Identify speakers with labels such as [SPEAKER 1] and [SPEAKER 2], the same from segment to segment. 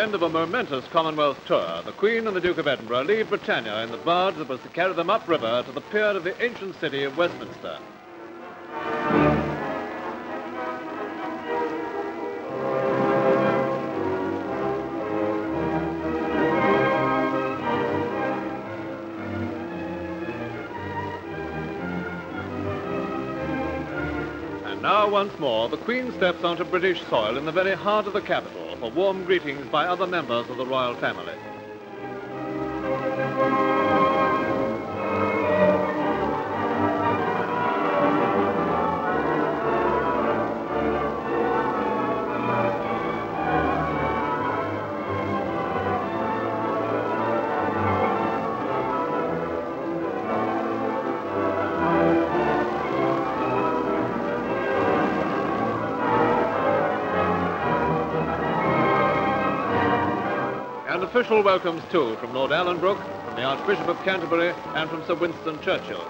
[SPEAKER 1] end of a momentous Commonwealth tour, the Queen and the Duke of Edinburgh leave Britannia in the barge that was to carry them upriver to the pier of the ancient city of Westminster. And now, once more, the Queen steps onto British soil in the very heart of the capital for warm greetings by other members of the royal family. And official welcomes too from Lord Alanbrooke, from the Archbishop of Canterbury, and from Sir Winston Churchill.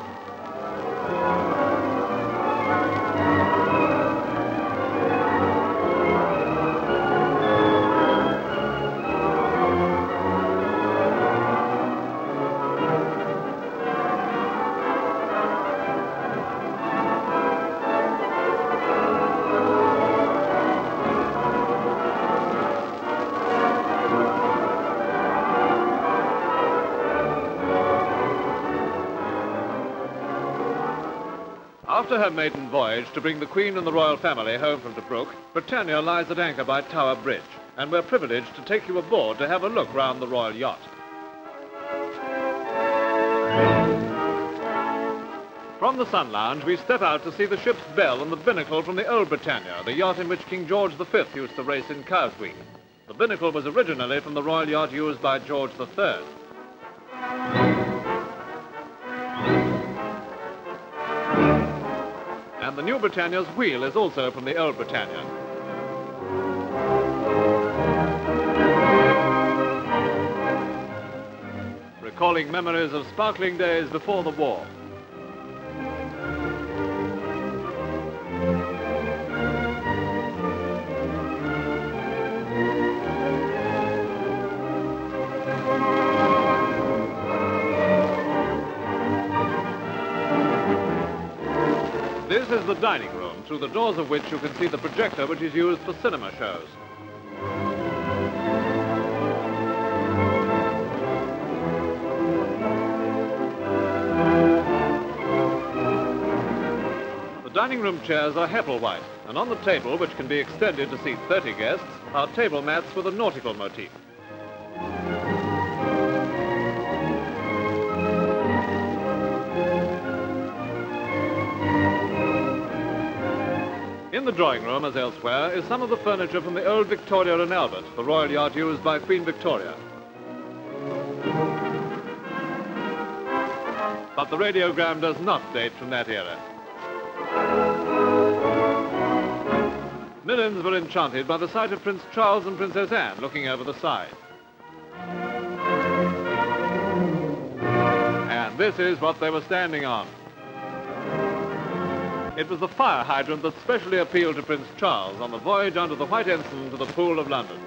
[SPEAKER 1] After her maiden voyage to bring the Queen and the royal family home from Tobruk, Britannia lies at anchor by Tower Bridge, and we're privileged to take you aboard to have a look round the Royal Yacht. From the Sun Lounge, we step out to see the ship's bell and the binnacle from the old Britannia, the yacht in which King George V used to race in Cowes Week. The binnacle was originally from the royal yacht used by George III. And the new Britannia's wheel is also from the old Britannia. Recalling memories of sparkling days before the war. This is the dining room, through the doors of which you can see the projector which is used for cinema shows. The dining room chairs are Heppel-white, and on the table, which can be extended to seat 30 guests, are table mats with a nautical motif. In the drawing room, as elsewhere, is some of the furniture from the old Victoria and Albert, the royal yacht used by Queen Victoria. But the radiogram does not date from that era. Millions were enchanted by the sight of Prince Charles and Princess Anne looking over the side. And this is what they were standing on. It was the fire hydrant that specially appealed to Prince Charles on the voyage under the White Ensign to the Pool of London.